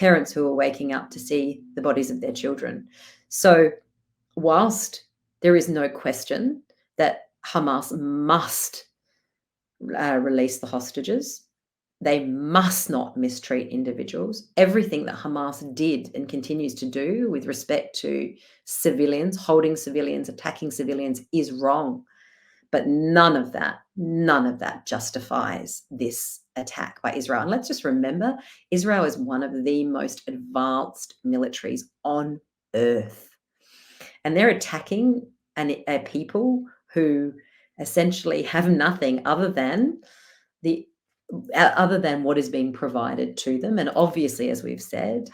parents who are waking up to see the bodies of their children. So whilst there is no question that Hamas must release the hostages, they must not mistreat individuals. Everything that Hamas did and continues to do with respect to civilians, holding civilians, attacking civilians is wrong. But none of that justifies this attack by Israel. And let's just remember, Israel is one of the most advanced militaries on earth. And they're attacking a people who essentially have nothing other than what is being provided to them. And obviously, as we've said,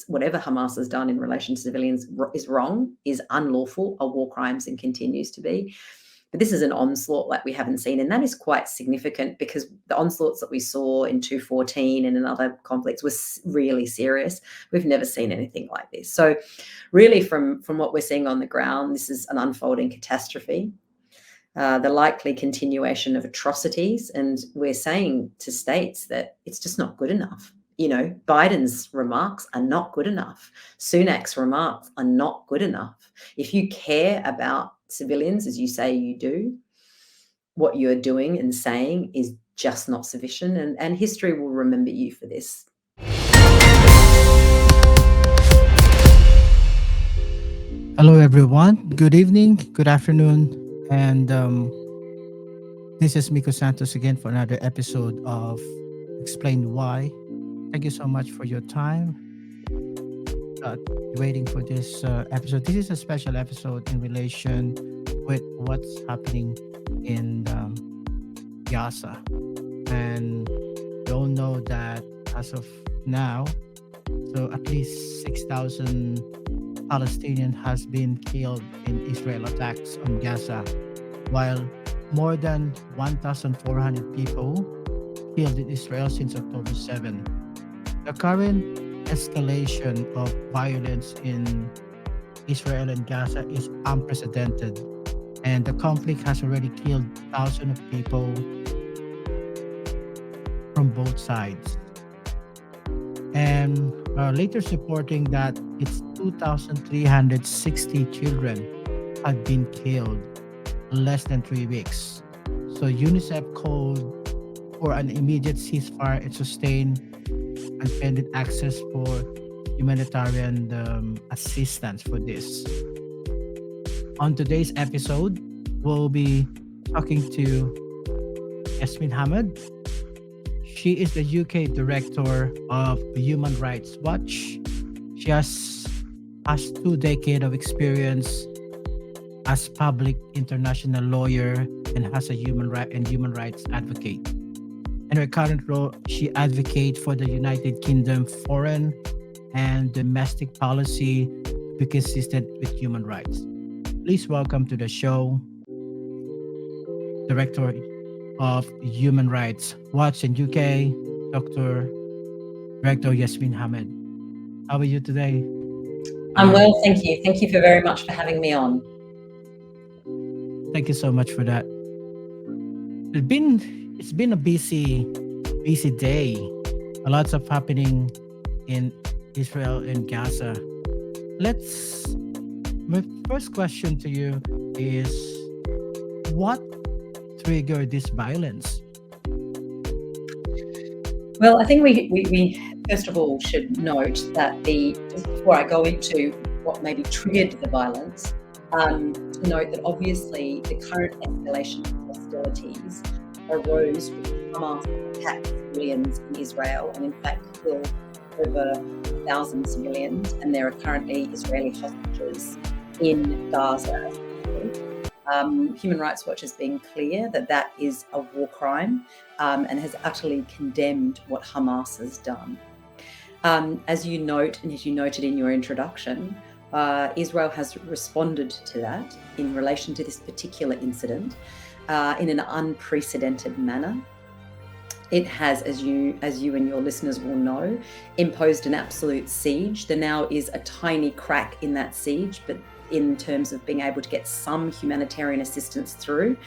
whatever Hamas has done in relation to civilians is wrong, is unlawful, are war crimes, and continues to be. But this is an onslaught like we haven't seen. And that is quite significant because the onslaughts that we saw in 2014 and in other conflicts was really serious. We've never seen anything like this. So really from what we're seeing on the ground, this is an unfolding catastrophe. The likely continuation of atrocities. And we're saying to states that it's just not good enough. Biden's remarks are not good enough. Sunak's remarks are not good enough. If you care about civilians, as you say you do, what you're doing and saying is just not sufficient. And history will remember you for this. Hello, everyone. Good evening, good afternoon. And this is Miko Santos again for another episode of Explain Why. Thank you so much for your time waiting for this episode. This is a special episode in relation with what's happening in Gaza. And we all know that as of now, so at least 6,000 Palestinians has been killed in Israel attacks on Gaza, while more than 1,400 people killed in Israel since October 7. The current escalation of violence in Israel and Gaza is unprecedented, and the conflict has already killed thousands of people from both sides. And latest reporting that it's 2,360 children had been killed in less than 3 weeks. So UNICEF called for an immediate ceasefire and sustained unfettered access for humanitarian assistance for this. On today's episode, we'll be talking to Yasmine Ahmed. She is the UK Director of Human Rights Watch. She has 2 decades of experience as public international lawyer and has a human rights advocate. In her current role, she advocates for the United Kingdom foreign and domestic policy to be consistent with human rights. Please welcome to the show, Director of Human Rights Watch in UK, Director Yasmine Ahmed. How are you today? I'm well, thank you. Thank you very much for having me on. Thank you so much for that. It's been a busy day. A lot of happening in Israel and Gaza. My first question to you is, what triggered this violence? Well, I think we first of all should note that before I go into what maybe triggered the violence, note that obviously the current escalation of hostilities arose with Hamas attacked civilians in Israel and in fact killed over 1,000 civilians, and there are currently Israeli hostages in Gaza. Human Rights Watch has been clear that is a war crime and has utterly condemned what Hamas has done. As you note, and as you noted in your introduction, Israel has responded to that in relation to this particular incident in an unprecedented manner. It has, as you and your listeners will know, imposed an absolute siege. There now is a tiny crack in that siege, but in terms of being able to get some humanitarian assistance through,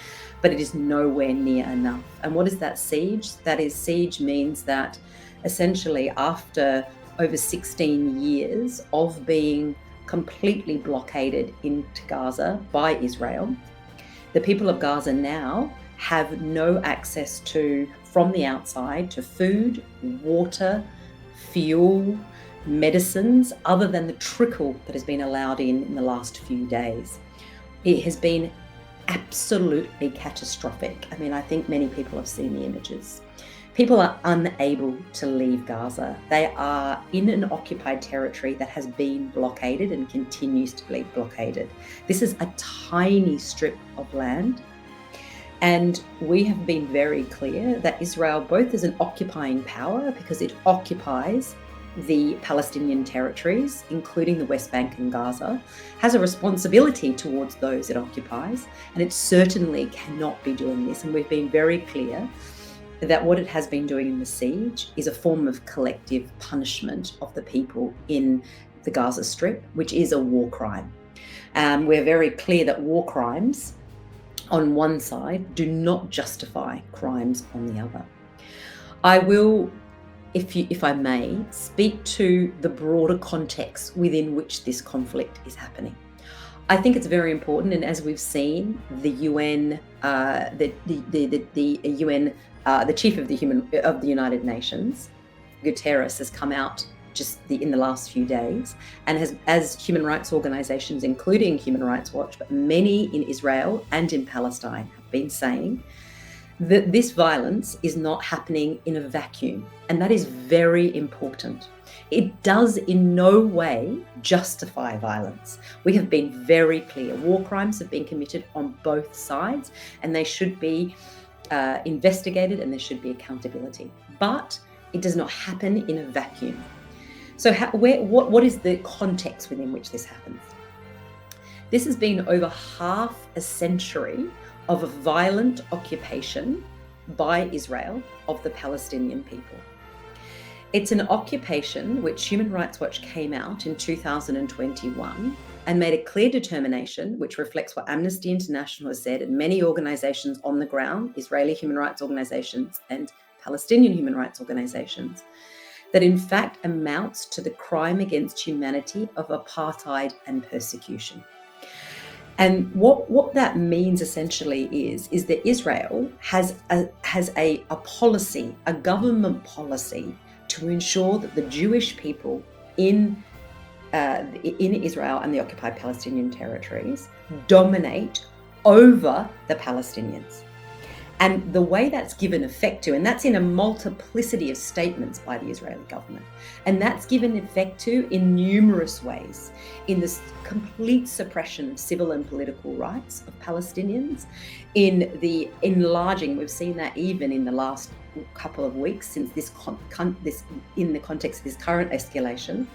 but it is nowhere near enough. And what is that siege? Siege means that essentially after over 16 years of being completely blockaded into Gaza by Israel. The people of Gaza now have no access to, from the outside, to food, water, fuel, medicines, other than the trickle that has been allowed in the last few days. It has been absolutely catastrophic. I mean, I think many people have seen the images. People are unable to leave Gaza. They are in an occupied territory that has been blockaded and continues to be blockaded. This is a tiny strip of land. And we have been very clear that Israel, both as an occupying power, because it occupies the Palestinian territories, including the West Bank and Gaza, has a responsibility towards those it occupies. And it certainly cannot be doing this. And we've been very clear that what it has been doing in the siege is a form of collective punishment of the people in the Gaza Strip, which is a war crime. We're very clear that war crimes on one side do not justify crimes on the other. I will, if I may, speak to the broader context within which this conflict is happening. I think it's very important, and as we've seen, the UN, the chief of the United Nations, Guterres, has come out just in the last few days, and as human rights organizations, including Human Rights Watch, but many in Israel and in Palestine, have been saying that this violence is not happening in a vacuum, and that is very important. It does in no way justify violence. We have been very clear. War crimes have been committed on both sides, and they should be investigated, and there should be accountability. But it does not happen in a vacuum. So what is the context within which this happens? This has been over half a century of a violent occupation by Israel of the Palestinian people. It's an occupation which Human Rights Watch came out in 2021 and made a clear determination, which reflects what Amnesty International has said and many organizations on the ground, Israeli human rights organizations and Palestinian human rights organizations, that in fact amounts to the crime against humanity of apartheid and persecution. And what that means essentially is that Israel has a policy, a government policy, to ensure that the Jewish people in Israel and the occupied Palestinian territories dominate over the Palestinians. And the way that's given effect to, and that's in a multiplicity of statements by the Israeli government, and that's given effect to in numerous ways, in this complete suppression of civil and political rights of Palestinians, in the enlarging, we've seen that even in the last couple of weeks since this in the context of this current escalation,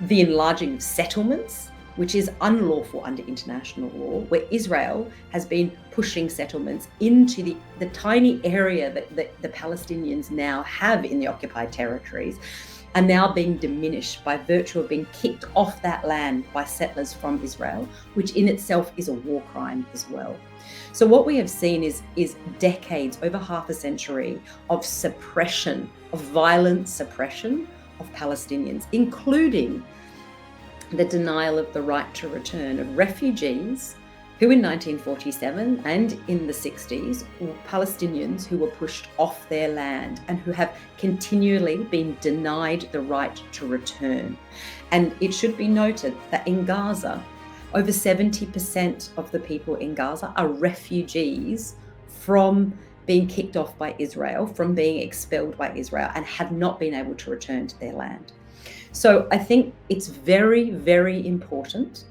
the enlarging of settlements, which is unlawful under international law, where Israel has been pushing settlements into the tiny area that the Palestinians now have in the occupied territories, are now being diminished by virtue of being kicked off that land by settlers from Israel, which in itself is a war crime as well. So what we have seen is decades, over half a century, of suppression, of violent suppression of Palestinians, including the denial of the right to return of refugees who in 1947 and in the 60s were Palestinians who were pushed off their land and who have continually been denied the right to return. And it should be noted that in Gaza, over 70% of the people in Gaza are refugees from being kicked off by Israel, from being expelled by Israel, and have not been able to return to their land. So I think it's very, very important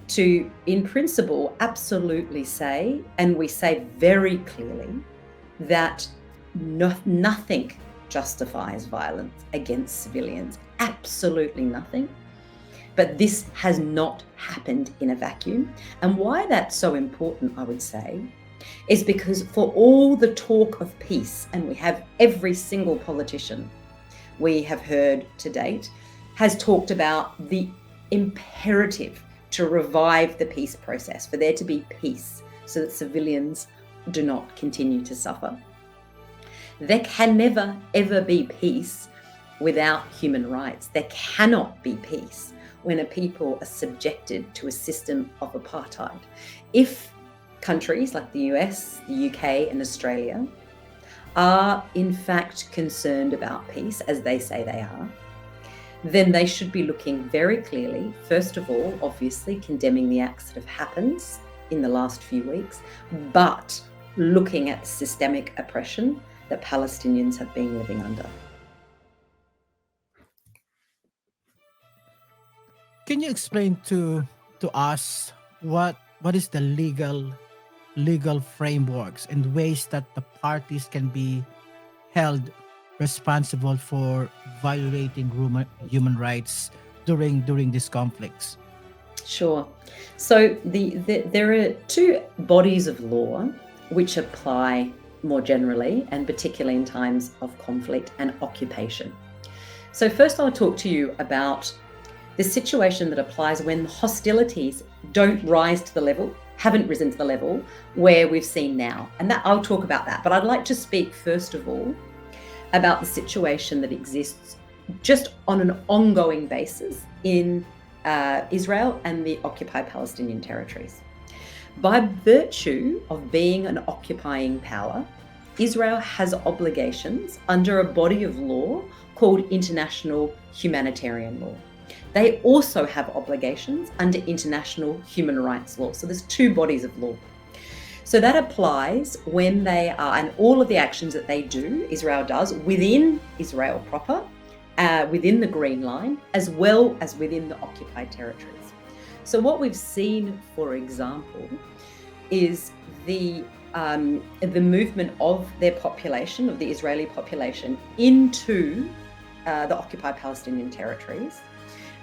to, in principle, absolutely say, and we say very clearly, that nothing justifies violence against civilians, absolutely nothing. But this has not happened in a vacuum. And why that's so important, I would say, is because for all the talk of peace, and we have every single politician we have heard to date, has talked about the imperative to revive the peace process, for there to be peace so that civilians do not continue to suffer. There can never, ever be peace without human rights. There cannot be peace when a people are subjected to a system of apartheid. If countries like the US, the UK, and Australia are in fact concerned about peace, as they say they are, then they should be looking very clearly, first of all, obviously condemning the acts that have happened in the last few weeks, but looking at the systemic oppression that Palestinians have been living under. Can you explain to us what is the legal frameworks and ways that the parties can be held responsible for violating human rights during these conflicts? Sure. So there are two bodies of law which apply more generally, and particularly in times of conflict and occupation. So first I'll talk to you about the situation that applies when hostilities don't rise to the level, haven't risen to the level where we've seen now. And that I'll talk about that. But I'd like to speak first of all about the situation that exists just on an ongoing basis in Israel and the occupied Palestinian territories. By virtue of being an occupying power, Israel has obligations under a body of law called international humanitarian law. They also have obligations under international human rights law. So there's two bodies of law. So that applies when they are, and all of the actions that they do, Israel does, within Israel proper, within the Green Line, as well as within the occupied territories. So what we've seen, for example, is the movement of their population, of the Israeli population, into the occupied Palestinian territories,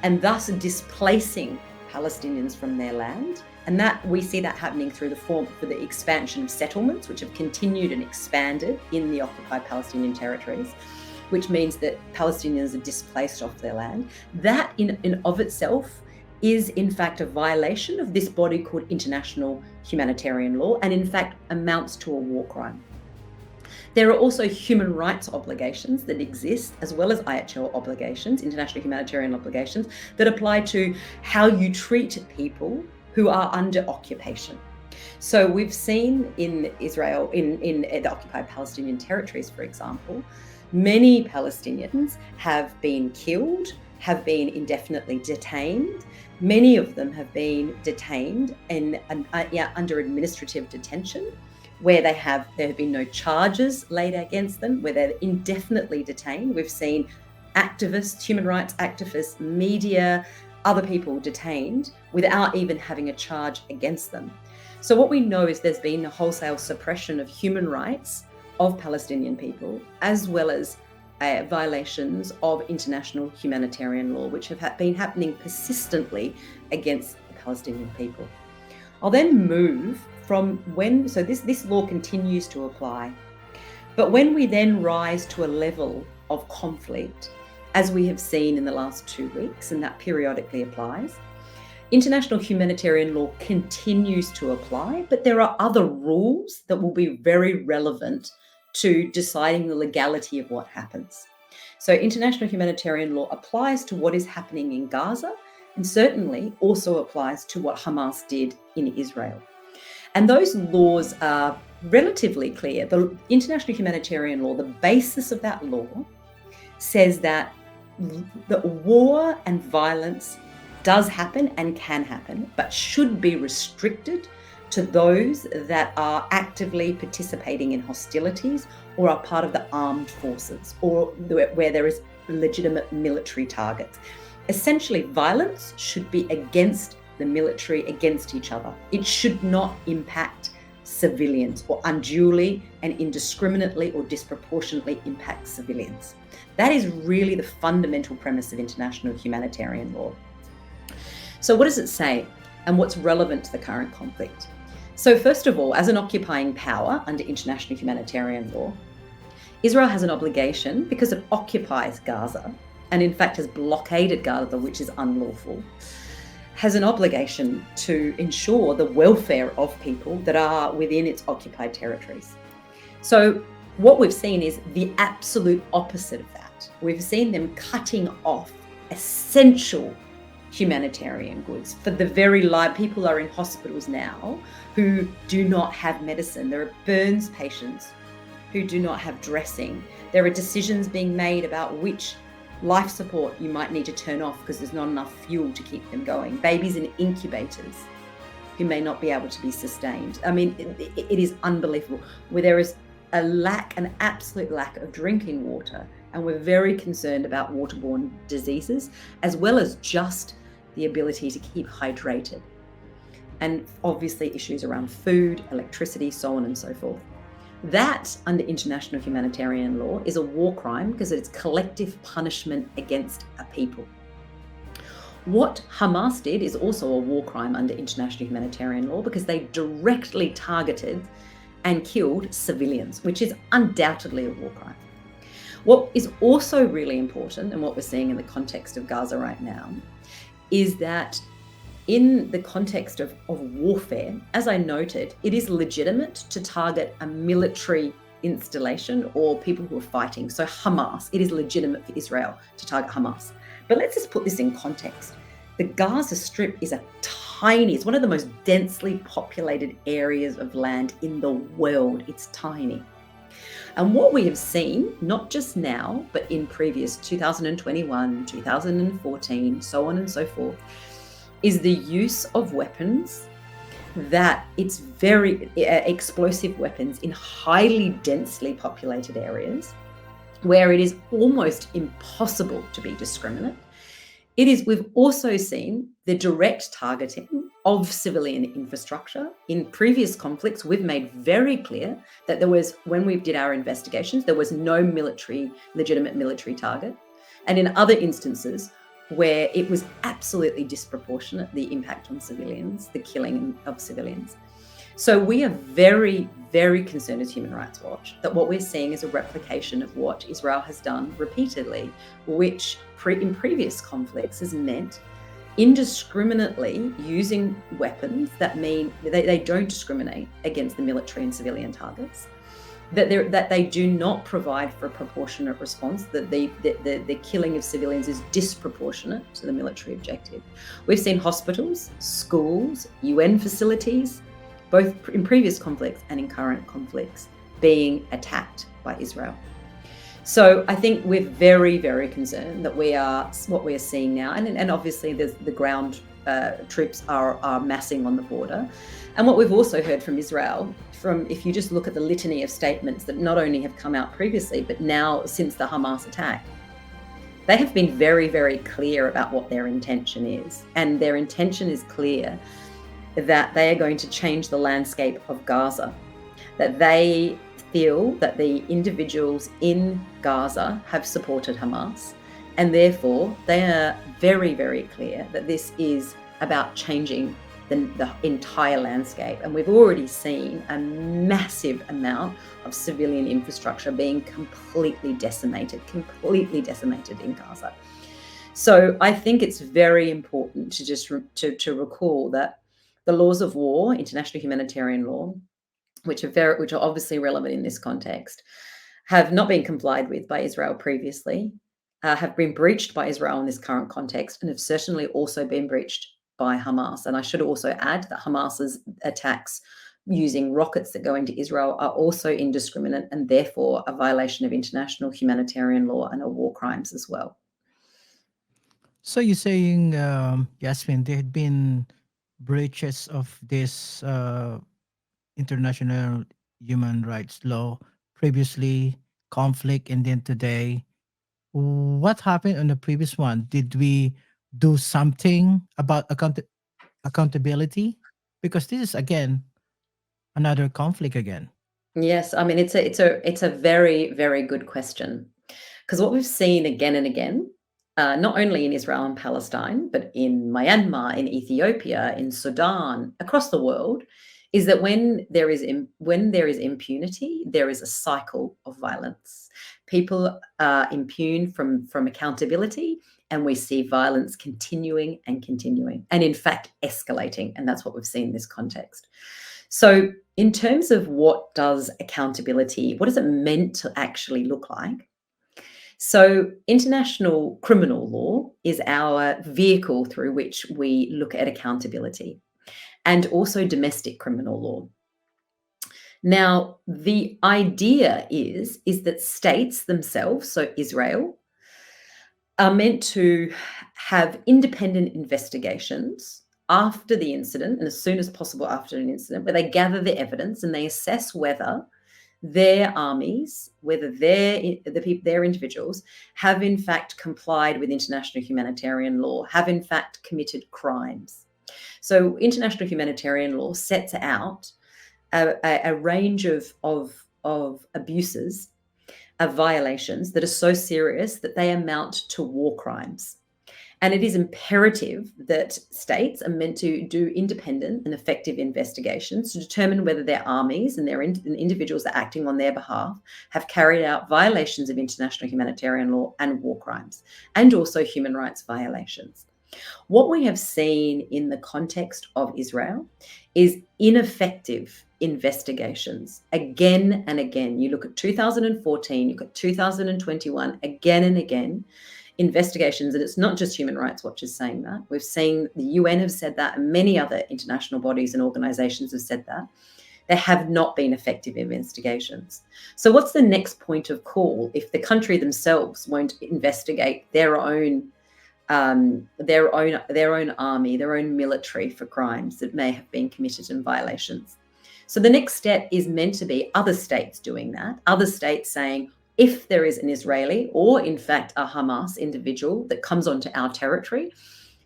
and thus displacing Palestinians from their land. And that we see that happening through for the expansion of settlements, which have continued and expanded in the occupied Palestinian territories, which means that Palestinians are displaced off their land. That in of itself is in fact a violation of this body called international humanitarian law, and in fact amounts to a war crime. There are also human rights obligations that exist, as well as IHL obligations, international humanitarian obligations, that apply to how you treat people who are under occupation. So we've seen in Israel, in the occupied Palestinian territories, for example, many Palestinians have been killed, have been indefinitely detained. Many of them have been detained under administrative detention, where there have been no charges laid against them, where they're indefinitely detained. We've seen activists, human rights activists, media, other people detained without even having a charge against them. So what we know is there's been a wholesale suppression of human rights of Palestinian people, as well as violations of international humanitarian law, which have been happening persistently against the Palestinian people. I'll then move from so this law continues to apply. But when we then rise to a level of conflict, as we have seen in the last 2 weeks, and that periodically applies, international humanitarian law continues to apply, but there are other rules that will be very relevant to deciding the legality of what happens. So international humanitarian law applies to what is happening in Gaza, and certainly also applies to what Hamas did in Israel. And those laws are relatively clear. The international humanitarian law, the basis of that law, says that war and violence does happen and can happen, but should be restricted to those that are actively participating in hostilities or are part of the armed forces, or where there is legitimate military targets. Essentially, violence should be against the military, against each other. It should not impact civilians or unduly and indiscriminately or disproportionately impact civilians. That is really the fundamental premise of international humanitarian law. So what does it say, and what's relevant to the current conflict? So first of all, as an occupying power under international humanitarian law, Israel has an obligation, because it occupies Gaza, and in fact has blockaded Gaza, which is unlawful, has an obligation to ensure the welfare of people that are within its occupied territories. So what we've seen is the absolute opposite of that. we've seen them cutting off essential humanitarian goods for the very live people are in hospitals now who do not have medicine. There are burns patients who do not have dressing. There are decisions being made about which life support you might need to turn off because there's not enough fuel to keep them going. Babies in incubators who may not be able to be sustained. I mean, it is unbelievable. Where there is an absolute lack of drinking water, and we're very concerned about waterborne diseases, as well as just the ability to keep hydrated. And obviously issues around food, electricity, so on and so forth. That, under international humanitarian law, is a war crime because it's collective punishment against a people. What Hamas did is also a war crime under international humanitarian law because they directly targeted and killed civilians, which is undoubtedly a war crime. What is also really important, and what we're seeing in the context of Gaza right now, is that in the context of warfare, as I noted, it is legitimate to target a military installation or people who are fighting. So Hamas, it is legitimate for Israel to target Hamas. But let's just put this in context. The Gaza Strip is it's one of the most densely populated areas of land in the world. It's tiny. And what we have seen, not just now, but in previous 2021, 2014, so on and so forth, is the use of weapons that it's very explosive weapons in highly densely populated areas where it is almost impossible to be discriminate. We've also seen the direct targeting of civilian infrastructure. In previous conflicts, we've made very clear that when we did our investigations, there was no legitimate military target. And in other instances, where it was absolutely disproportionate, the impact on civilians, the killing of civilians. So we are very, very concerned as Human Rights Watch that what we're seeing is a replication of what Israel has done repeatedly, which in previous conflicts has meant indiscriminately using weapons that mean they don't discriminate against the military and civilian targets, that they do not provide for a proportionate response, that the killing of civilians is disproportionate to the military objective. We've seen hospitals, schools, UN facilities, both in previous conflicts and in current conflicts, being attacked by Israel. So I think we're very, very concerned that what we are seeing now, and obviously the ground troops are massing on the border. And what we've also heard from Israel, if you just look at the litany of statements that not only have come out previously, but now since the Hamas attack, they have been very, very clear about what their intention is. And their intention is clear that they are going to change the landscape of Gaza, that they feel that the individuals in Gaza have supported Hamas, and therefore they are very, very clear that this is about changing the entire landscape. And we've already seen a massive amount of civilian infrastructure being completely decimated in Gaza. So I think it's very important to just to recall that the laws of war, international humanitarian law, which are obviously relevant in this context, have not been complied with by Israel previously, have been breached by Israel in this current context, and have certainly also been breached by Hamas. And I should also add that Hamas's attacks using rockets that go into Israel are also indiscriminate and therefore a violation of international humanitarian law and are war crimes as well. So you're saying, Yasmin, there had been breaches of this international human rights law previously, conflict, and then today. What happened on the previous one? Did we do something about accountability? Because this is again another conflict again. Yes, I mean it's a very, very good question, because what we've seen again and again, not only in Israel and Palestine, but in Myanmar, in Ethiopia, in Sudan, across the world, is that when there is impunity, there is a cycle of violence. People are impugned from accountability, and we see violence continuing, and in fact escalating, and that's what we've seen in this context. So in terms of what does it meant to actually look like? So, international criminal law is our vehicle through which we look at accountability, and also domestic criminal law. Now, the idea is that states themselves, so Israel, are meant to have independent investigations after the incident and as soon as possible after an incident, where they gather the evidence and they assess whether their armies, whether their individuals have in fact complied with international humanitarian law, have in fact committed crimes. So international humanitarian law sets out a range of abuses, of violations that are so serious that they amount to war crimes. And it is imperative that states are meant to do independent and effective investigations to determine whether their armies and their individuals that are acting on their behalf have carried out violations of international humanitarian law and war crimes, and also human rights violations. What we have seen in the context of Israel is ineffective investigations again and again. You look at 2014, you look at 2021, again and again, investigations, and it's not just Human Rights Watch is saying that. We've seen the UN have said that, and many other international bodies and organizations have said that. There have not been effective investigations. So what's the next point of call if the country themselves won't investigate their own army, their own military for crimes that may have been committed and violations? So the next step is meant to be other states doing that, other states saying, if there is an Israeli or in fact a Hamas individual that comes onto our territory,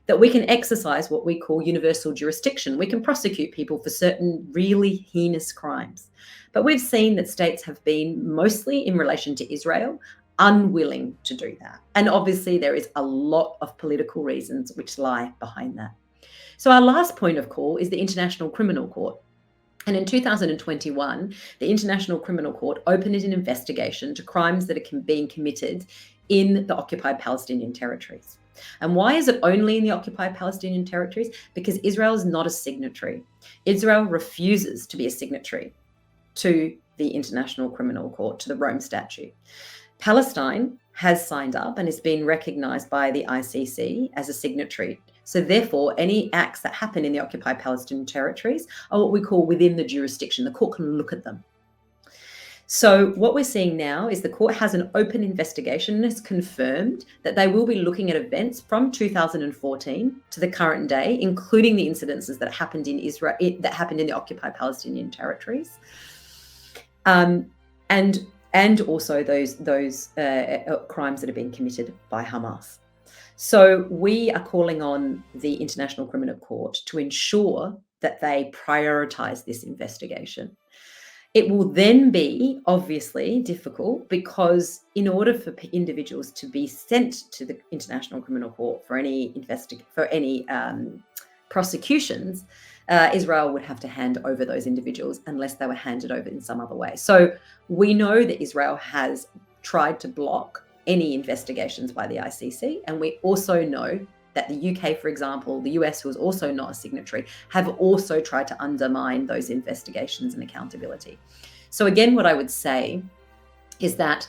that we can exercise what we call universal jurisdiction. We can prosecute people for certain really heinous crimes. But we've seen that states have been, mostly in relation to Israel, unwilling to do that. And obviously there is a lot of political reasons which lie behind that. So our last point of call is the International Criminal Court. And in 2021, the International Criminal Court opened an investigation to crimes that are being committed in the occupied Palestinian territories. And why is it only in the occupied Palestinian territories? Because Israel is not a signatory. Israel refuses to be a signatory to the International Criminal Court, to the Rome Statute. Palestine has signed up and has been recognized by the ICC as a signatory. So therefore, any acts that happen in the occupied Palestinian territories are what we call within the jurisdiction. The court can look at them. So what we're seeing now is the court has an open investigation and has confirmed that they will be looking at events from 2014 to the current day, including the incidences that happened in Israel, that happened in the occupied Palestinian territories, and also those crimes that have been committed by Hamas. So we are calling on the International Criminal Court to ensure that they prioritize this investigation. It will then be obviously difficult because in order for individuals to be sent to the International Criminal Court for any prosecutions, Israel would have to hand over those individuals unless they were handed over in some other way. So we know that Israel has tried to block any investigations by the ICC, and we also know that the UK, for example, the US, who is also not a signatory, have also tried to undermine those investigations and accountability. So again, what I would say is that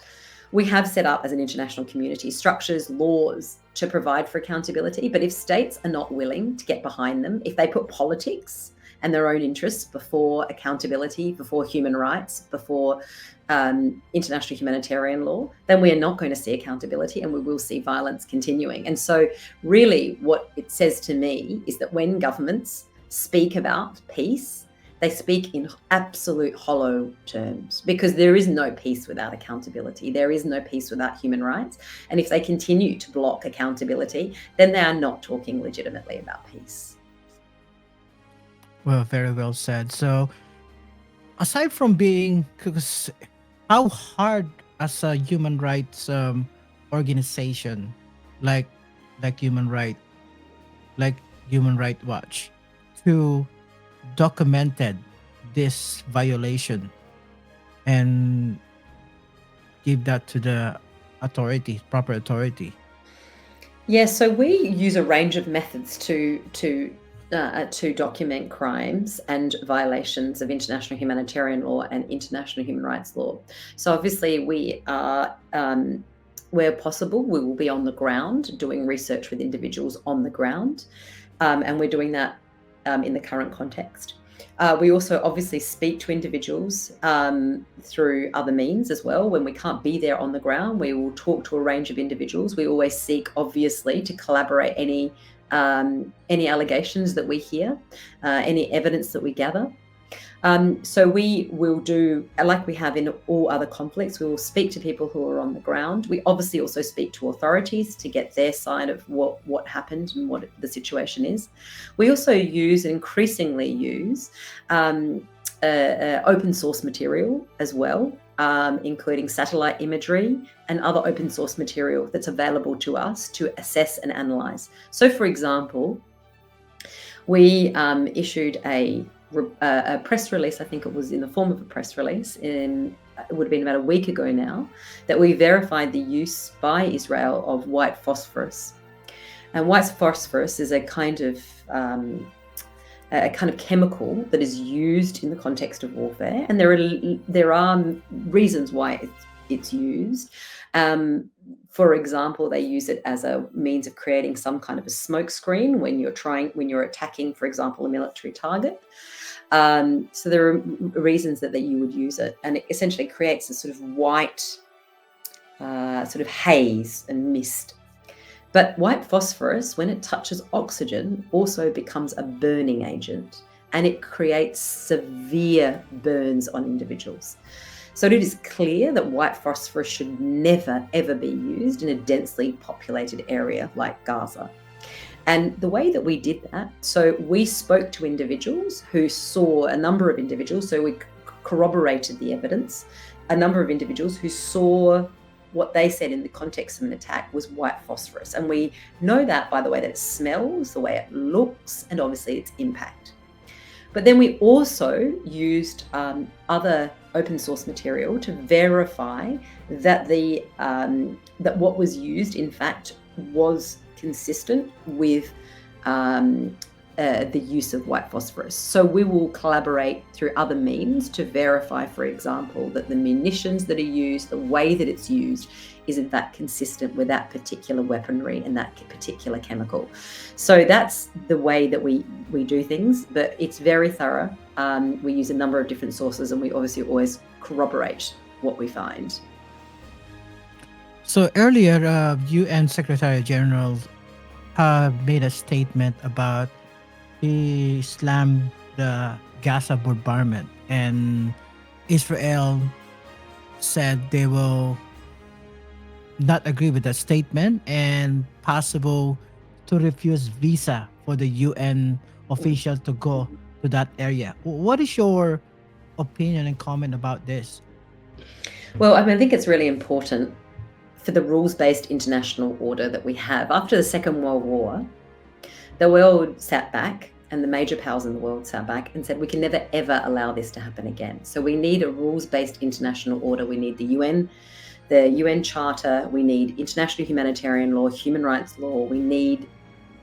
we have set up as an international community structures, laws to provide for accountability, but if states are not willing to get behind them, if they put politics and their own interests before accountability, before human rights, before international humanitarian law, then we are not going to see accountability and we will see violence continuing. And so really what it says to me is that when governments speak about peace, they speak in absolute hollow terms, because there is no peace without accountability. There is no peace without human rights. And if they continue to block accountability, then they are not talking legitimately about peace. Well, very well said. So, aside from being, because how hard as a human rights organization, like Human Rights Watch, to documented this violation and give that to the authority, proper authority? Yeah, so we use a range of methods to document crimes and violations of international humanitarian law and international human rights law. So obviously we where possible, we will be on the ground doing research with individuals on the ground, and we're doing that in the current context. We also obviously speak to individuals through other means as well. When we can't be there on the ground, we will talk to a range of individuals. We always seek, obviously, to collaborate any allegations that we hear, any evidence that we gather. So we will do, like we have in all other conflicts, we will speak to people who are on the ground. We obviously also speak to authorities to get their side of what happened and what the situation is. We also increasingly use open source material as well, including satellite imagery and other open source material that's available to us to assess and analyze. So, for example, we issued a press release, I think it was in the form of a press release, it would have been about a week ago now, that we verified the use by Israel of white phosphorus. And white phosphorus is a kind of chemical that is used in the context of warfare, and there are reasons why it's used. For example, they use it as a means of creating some kind of a smoke screen when you're attacking, for example, a military target. So there are reasons that you would use it, and it essentially creates a sort of white sort of haze and mist. But white phosphorus, when it touches oxygen, also becomes a burning agent, and it creates severe burns on individuals. So it is clear that white phosphorus should never, ever be used in a densely populated area like Gaza. And the way that we did that, so we spoke to individuals who saw a number of individuals, so we corroborated the evidence, a number of individuals who saw what they said in the context of an attack was white phosphorus. And we know that by the way that it smells, the way it looks, and obviously its impact. But then we also used other open source material to verify that that what was used, in fact, was consistent with the use of white phosphorus. So we will collaborate through other means to verify, for example, that the munitions that are used, the way that it's used, is in fact consistent with that particular weaponry and that particular chemical. So that's the way that we do things, but it's very thorough. We use a number of different sources, and we obviously always corroborate what we find. So earlier, UN Secretary General made a statement about the Gaza bombardment, and Israel said they will not agree with that statement and possible to refuse visa for the UN officials to go to that area. What is your opinion and comment about this? Well, I think it's really important for the rules-based international order that we have. After the Second World War, the world sat back, and the major powers in the world sat back and said, we can never, ever allow this to happen again. So we need a rules-based international order. We need the UN Charter. We need international humanitarian law, human rights law. We need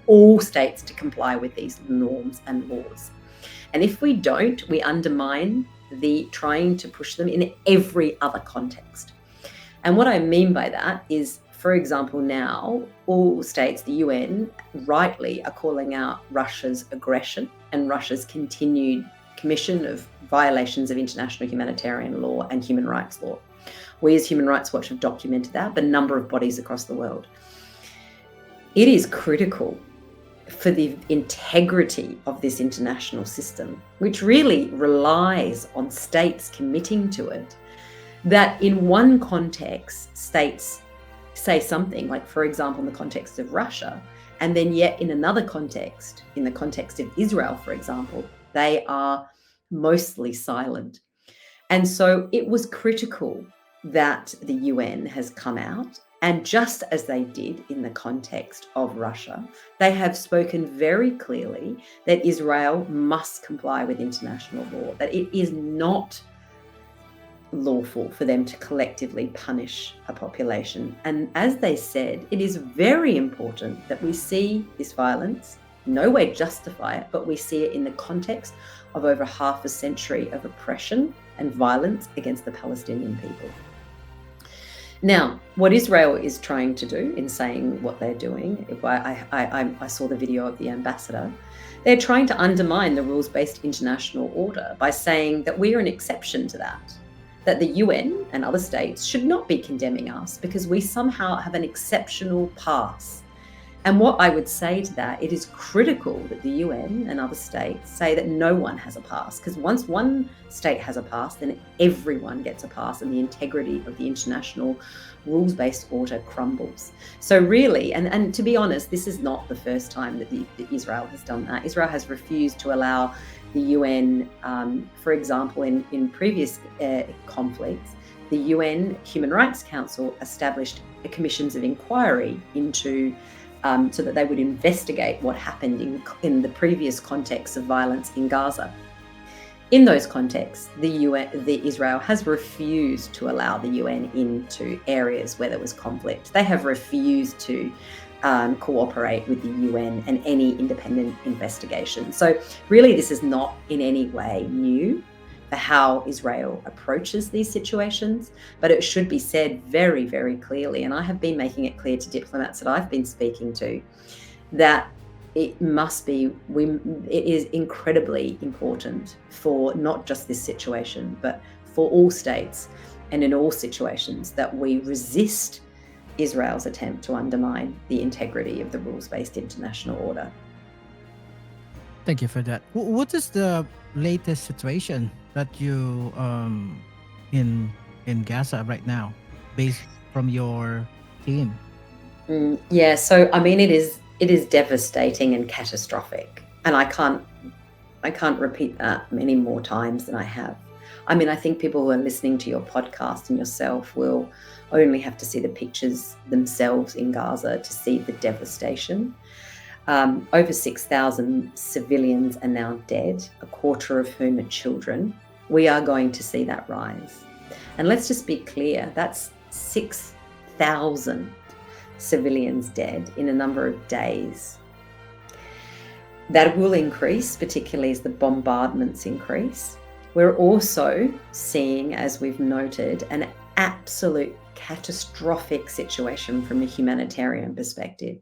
all states to comply with these norms and laws. And if we don't, we undermine the trying to push them in every other context. And what I mean by that is, for example, now all states, the UN, rightly are calling out Russia's aggression and Russia's continued commission of violations of international humanitarian law and human rights law. We as Human Rights Watch have documented that, but a number of bodies across the world. It is critical for the integrity of this international system, which really relies on states committing to it, that in one context, states say something, like, for example, in the context of Russia, and then yet in another context, in the context of Israel, for example, they are mostly silent. And so it was critical that the UN has come out, and just as they did in the context of Russia, they have spoken very clearly that Israel must comply with international law, that it is not lawful for them to collectively punish a population. And as they said, it is very important that we see this violence, no way justify it, but we see it in the context of over half a century of oppression and violence against the Palestinian people. Now, what Israel is trying to do in saying what they're doing, I saw the video of the ambassador, they're trying to undermine the rules-based international order by saying that we are an exception to that the UN and other states should not be condemning us because we somehow have an exceptional pass. And what I would say to that, it is critical that the UN and other states say that no one has a pass, because once one state has a pass, then everyone gets a pass and the integrity of the international rules-based order crumbles. So really, and to be honest, this is not the first time that Israel has done that. Israel has refused to allow the UN, for example, in previous conflicts, the UN Human Rights Council established commissions of inquiry into so that they would investigate what happened in the previous context of violence in Gaza. In those contexts, Israel has refused to allow the UN into areas where there was conflict. They have refused to cooperate with the UN and any independent investigation. So really, this is not in any way new for how Israel approaches these situations, but it should be said very, very clearly, and I have been making it clear to diplomats that I've been speaking to, that it is incredibly important for not just this situation, but for all states and in all situations that we resist Israel's attempt to undermine the integrity of the rules-based international order. Thank you for that. What is the latest situation that you in Gaza right now, based from your team? Yeah, so I mean, it is devastating and catastrophic, and I can't repeat that many more times than I have. I mean, I think people who are listening to your podcast and yourself will only have to see the pictures themselves in Gaza to see the devastation. Over 6,000 civilians are now dead, a quarter of whom are children. We are going to see that rise. And let's just be clear, that's 6,000 civilians dead in a number of days. That will increase, particularly as the bombardments increase. We're also seeing, as we've noted, an absolute catastrophic situation from a humanitarian perspective.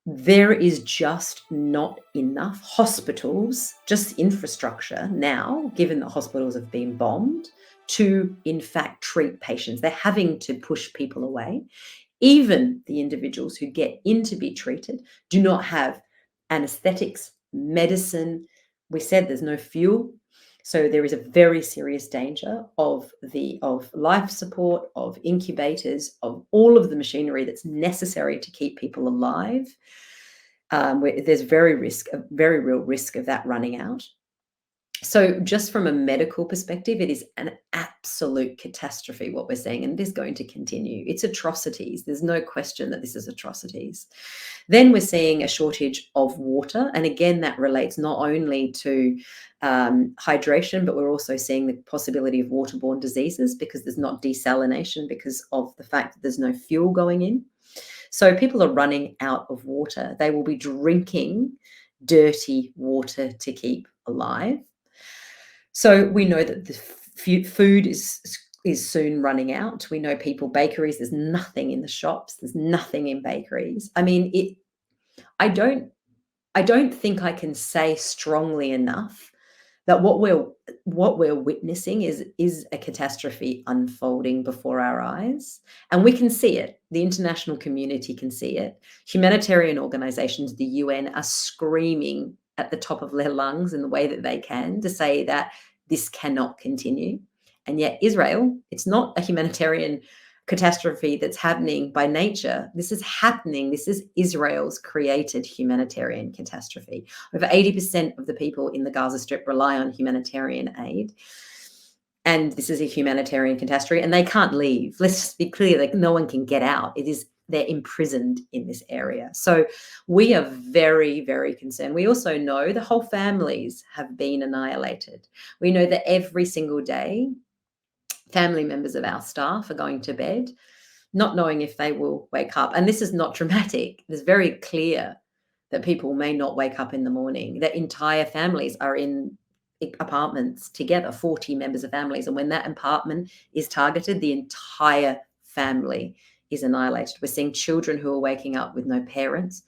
There is just not enough hospitals, just infrastructure now, given that hospitals have been bombed, to in fact treat patients. They're having to push people away. Even the individuals who get in to be treated do not have anesthetics, medicine. We said there's no fuel. So there is a very serious danger of life support, of incubators, of all of the machinery that's necessary to keep people alive. There's very real risk of that running out. So just from a medical perspective, it is an absolute catastrophe what we're seeing, and it is going to continue. It's atrocities. There's no question that this is atrocities. Then we're seeing a shortage of water. And again, that relates not only to hydration, but we're also seeing the possibility of waterborne diseases because there's not desalination because of the fact that there's no fuel going in. So people are running out of water. They will be drinking dirty water to keep alive. So we know that the food is soon running out. We know bakeries, there's nothing in the shops, there's nothing in bakeries. I mean, I don't think I can say strongly enough that what we're witnessing is a catastrophe unfolding before our eyes, and we can see it. The international community can see it. Humanitarian organizations, the UN, are screaming at the top of their lungs in the way that they can to say that this cannot continue. And yet Israel, it's not a humanitarian catastrophe that's happening by nature. This is happening. This is Israel's created humanitarian catastrophe. Over 80% of the people in the Gaza Strip rely on humanitarian aid. And this is a humanitarian catastrophe, and they can't leave. Let's just be clear, like no one can get out. They're imprisoned in this area. So we are very, very concerned. We also know the whole families have been annihilated. We know that every single day, family members of our staff are going to bed, not knowing if they will wake up. And this is not dramatic. It's very clear that people may not wake up in the morning, that entire families are in apartments together, 40 members of families. And when that apartment is targeted, the entire family is annihilated. We're seeing children who are waking up with no parents,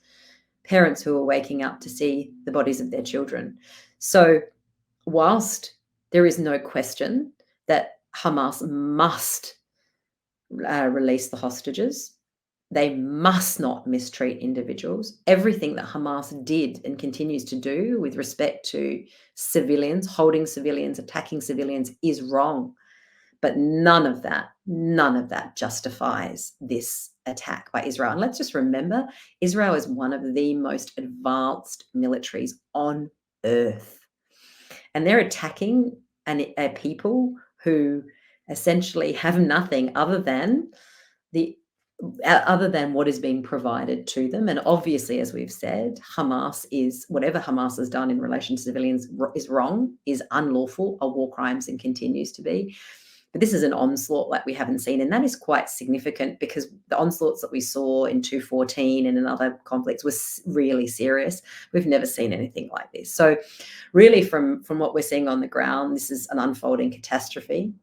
parents who are waking up to see the bodies of their children. So whilst there is no question that Hamas must release the hostages, they must not mistreat individuals. Everything that Hamas did and continues to do with respect to civilians, holding civilians, attacking civilians is wrong. But none of that justifies this attack by Israel. And let's just remember, Israel is one of the most advanced militaries on earth. And they're attacking a people who essentially have nothing other than what is being provided to them. And obviously, as we've said, whatever Hamas has done in relation to civilians is wrong, is unlawful, are war crimes, and continues to be. But this is an onslaught like we haven't seen, and that is quite significant because the onslaughts that we saw in 2014 and in other conflicts was really serious. We've never seen anything like this. So really, from what we're seeing on the ground, this is an unfolding catastrophe.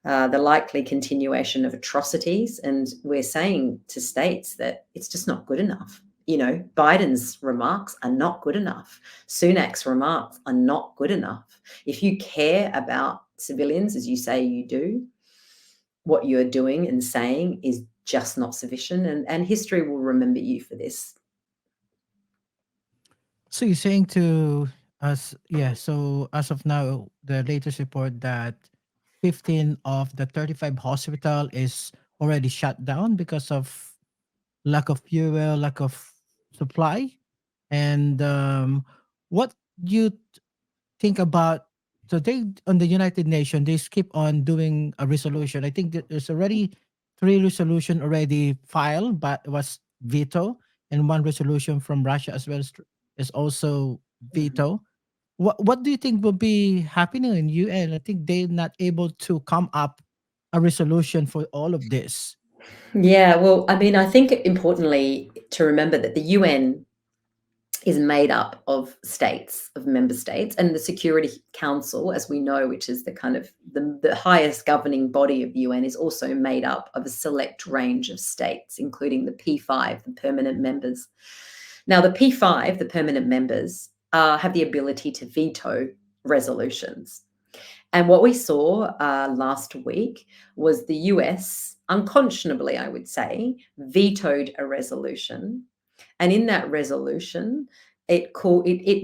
The likely continuation of atrocities. And we're saying to states that it's just not good enough. Biden's remarks are not good enough. Sunak's remarks are not good enough. If you care about civilians, as you say you do, what you're doing and saying is just not sufficient. And history will remember you for this. So you're saying to us, yeah, so as of now, the latest report that 15 of the 35 hospital is already shut down because of lack of fuel, lack of supply. And what do you think about, so they on the United Nations, they keep on doing a resolution. I think that there's already 3 resolution already filed, but was veto, and 1 resolution from Russia as well is also Mhm. veto. What do you think will be happening in UN? I think they're not able to come up a resolution for all of this. Yeah, well, I mean, I think importantly to remember that the UN is made up of states, of member states, and the Security Council, as we know, which is the kind of the highest governing body of the UN, is also made up of a select range of states, including the P5, the permanent members. Now, the P5, the permanent members, have the ability to veto resolutions. And what we saw last week was the US, unconscionably, I would say, vetoed a resolution. And in that resolution, it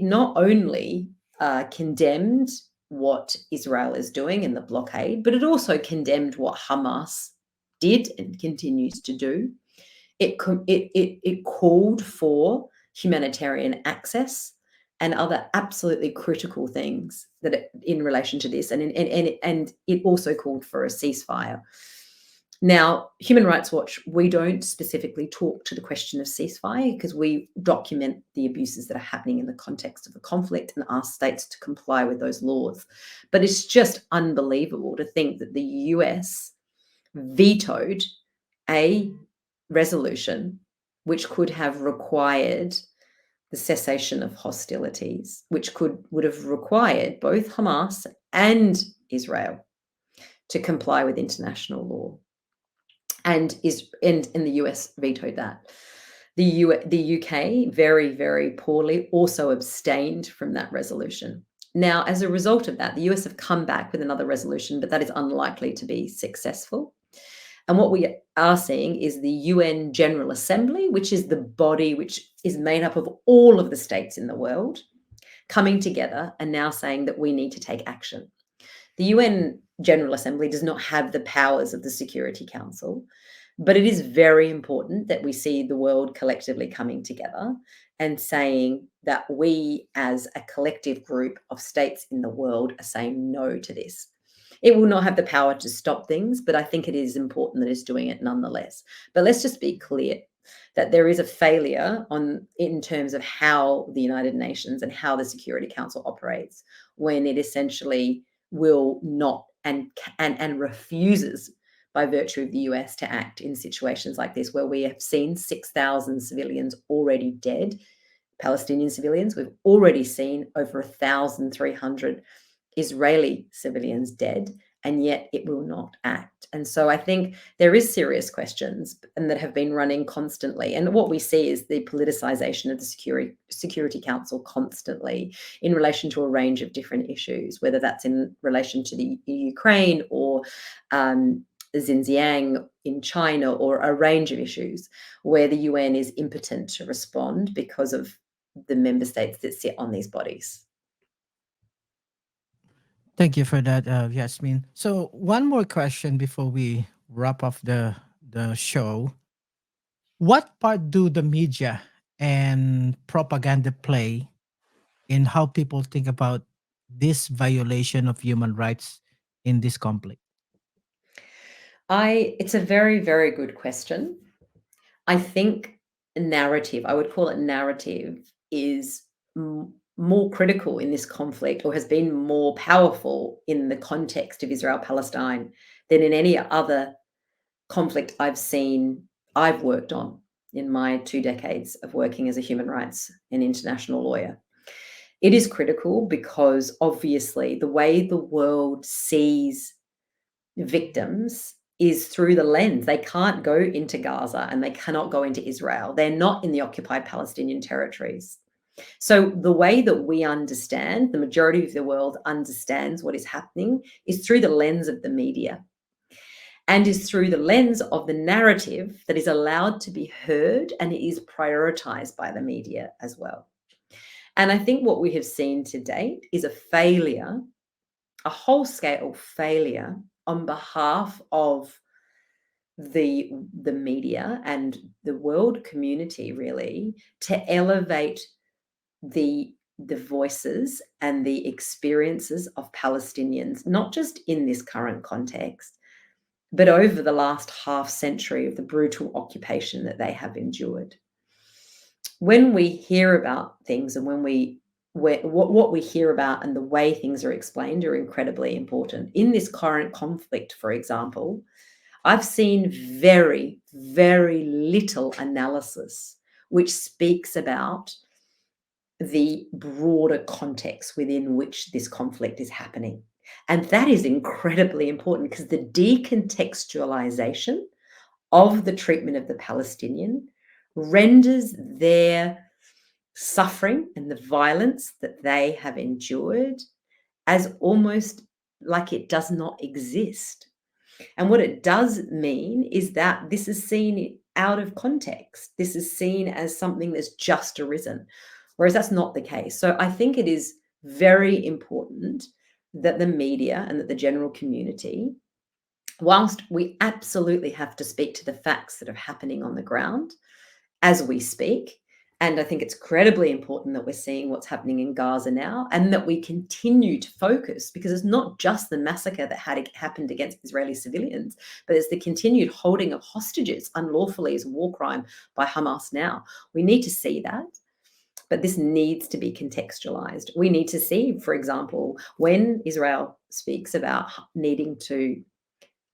not only condemned what Israel is doing in the blockade, but it also condemned what Hamas did and continues to do. It called for humanitarian access and other absolutely critical things in relation to this, and it also called for a ceasefire. Now, Human Rights Watch, we don't specifically talk to the question of ceasefire because we document the abuses that are happening in the context of the conflict and ask states to comply with those laws. But it's just unbelievable to think that the US vetoed a resolution which could have required the cessation of hostilities, which would have required both Hamas and Israel to comply with international law. And the US vetoed that. The UK very, very poorly also abstained from that resolution. Now, as a result of that, the US have come back with another resolution, but that is unlikely to be successful. And what we are seeing is the UN General Assembly, which is the body which is made up of all of the states in the world, coming together and now saying that we need to take action. The UN General Assembly does not have the powers of the Security Council, but it is very important that we see the world collectively coming together and saying that we, as a collective group of states in the world, are saying no to this. It will not have the power to stop things, but I think it is important that it's doing it nonetheless. But let's just be clear that there is a failure in terms of how the United Nations and how the Security Council operates when it essentially will not and refuses by virtue of the US to act in situations like this, where we have seen 6,000 civilians already dead, Palestinian civilians. We've already seen over 1,300 Israeli civilians dead, and yet it will not act. And so I think there is serious questions and that have been running constantly. And what we see is the politicization of the Security Council constantly in relation to a range of different issues, whether that's in relation to the Ukraine or Xinjiang in China, or a range of issues where the UN is impotent to respond because of the member states that sit on these bodies. Thank you for that, Yasmin. So one more question before we wrap up the show. What part do the media and propaganda play in how people think about this violation of human rights in this conflict? It's a very, very good question. I think narrative, I would call it narrative, is more critical in this conflict, or has been more powerful in the context of Israel Palestine than in any other conflict I've worked on in my 2 decades of working as a human rights and international lawyer. It is critical because obviously the way the world sees victims is through the lens. They can't go into Gaza and they cannot go into Israel. They're not in the occupied Palestinian territories. So the way that we understand, the majority of the world understands what is happening, is through the lens of the media, and is through the lens of the narrative that is allowed to be heard and it is prioritized by the media as well. And I think what we have seen to date is a failure, a whole scale failure on behalf of the media and the world community, really, to elevate the voices and the experiences of Palestinians, not just in this current context, but over the last half century of the brutal occupation that they have endured. When we hear about things and what we hear about and the way things are explained are incredibly important. In this current conflict, for example, I've seen very, very little analysis which speaks about the broader context within which this conflict is happening. And that is incredibly important because the decontextualization of the treatment of the Palestinian renders their suffering and the violence that they have endured as almost like it does not exist. And what it does mean is that this is seen out of context. This is seen as something that's just arisen, whereas that's not the case. So I think it is very important that the media and that the general community, whilst we absolutely have to speak to the facts that are happening on the ground as we speak, and I think it's incredibly important that we're seeing what's happening in Gaza now and that we continue to focus, because it's not just the massacre that had happened against Israeli civilians, but it's the continued holding of hostages unlawfully as a war crime by Hamas now. We need to see that, but this needs to be contextualized. We need to see, for example, when Israel speaks about needing to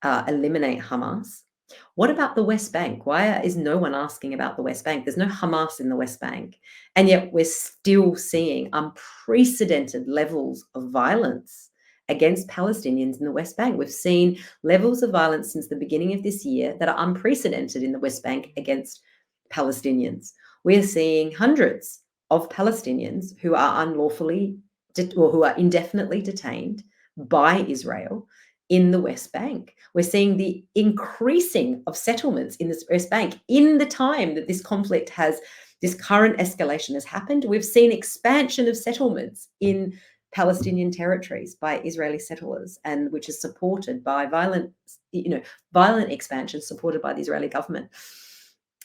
eliminate Hamas, what about the West Bank? Why is no one asking about the West Bank? There's no Hamas in the West Bank. And yet we're still seeing unprecedented levels of violence against Palestinians in the West Bank. We've seen levels of violence since the beginning of this year that are unprecedented in the West Bank against Palestinians. We're seeing hundreds of Palestinians who are unlawfully or who are indefinitely detained by Israel in the West Bank. We're seeing the increasing of settlements in the West Bank in the time that this conflict has, this current escalation has happened. We've seen expansion of settlements in Palestinian territories by Israeli settlers, and which is supported by violent expansion supported by the Israeli government.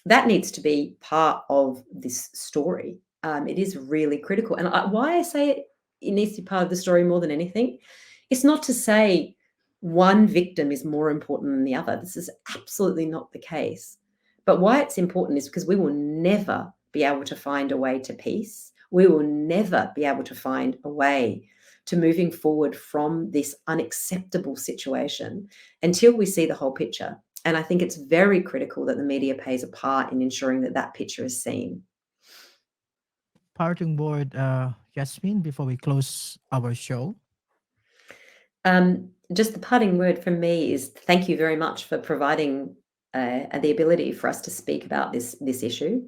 That needs to be part of this story. It is really critical. And why I say it needs to be part of the story more than anything, it's not to say one victim is more important than the other. This is absolutely not the case. But why it's important is because we will never be able to find a way to peace. We will never be able to find a way to moving forward from this unacceptable situation until we see the whole picture. And I think it's very critical that the media plays a part in ensuring that that picture is seen. Parting word, Yasmin, before we close our show. Just the parting word from me is thank you very much for providing the ability for us to speak about this issue.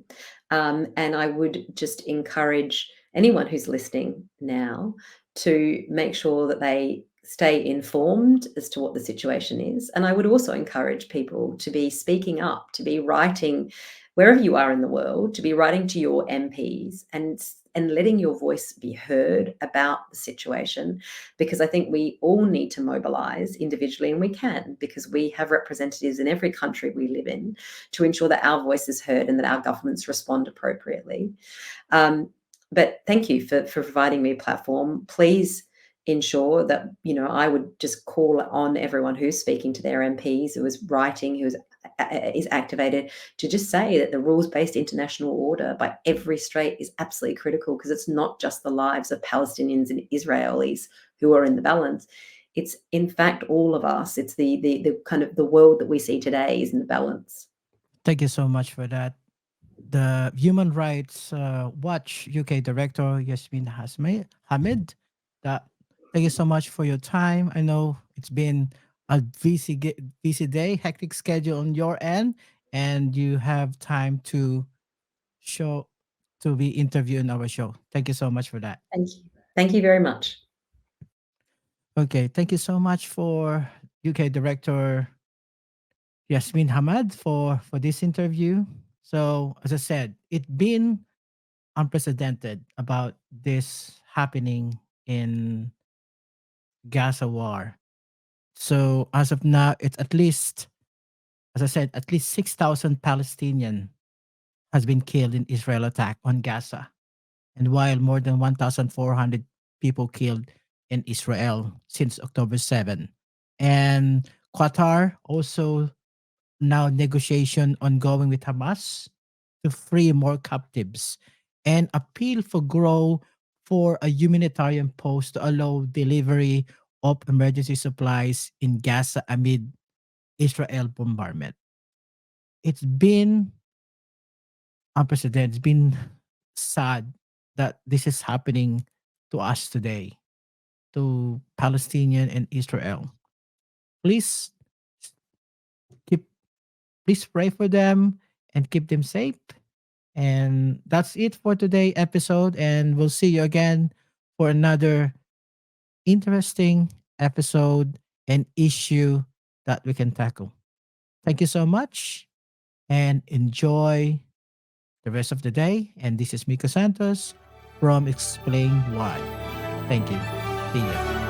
And I would just encourage anyone who's listening now to make sure that they stay informed as to what the situation is. And I would also encourage people to be speaking up, to be writing wherever you are in the world, to be writing to your MPs and letting your voice be heard about the situation, because I think we all need to mobilize individually, and we can, because we have representatives in every country we live in, to ensure that our voice is heard and that our governments respond appropriately. But thank you for providing me a platform. Please ensure that, I would just call on everyone who's speaking to their MPs, who is writing, who is activated, to just say that the rules-based international order by every state is absolutely critical, because it's not just the lives of Palestinians and Israelis who are in the balance. It's in fact all of us. It's the kind of the world that we see today is in the balance. Thank you so much for that. The Human Rights Watch UK Director Yasmine Ahmed. That, thank you so much for your time. I know it's been a busy day, hectic schedule on your end, and you have time to show to be interviewed in our show. Thank you so much for that. Thank you. Thank you very much. Okay, thank you so much for UK Director Yasmin Hamad for this interview. So as I said, it's been unprecedented about this happening in Gaza war. So as of now, it's at least, as I said, at least 6,000 Palestinian has been killed in Israel attack on Gaza. And while more than 1,400 people killed in Israel since October 7. And Qatar also now negotiation ongoing with Hamas to free more captives and appeal for grow for a humanitarian post to allow delivery of emergency supplies in Gaza amid Israel bombardment. It's been unprecedented. It's been sad that this is happening to us today, to Palestinian and Israel. Please keep please pray for them and keep them safe. And that's it for today episode. And we'll see you again for another interesting episode and issue that we can tackle. Thank you so much and enjoy the rest of the day. And this is Miko Santos from Explain Why. Thank you. See ya.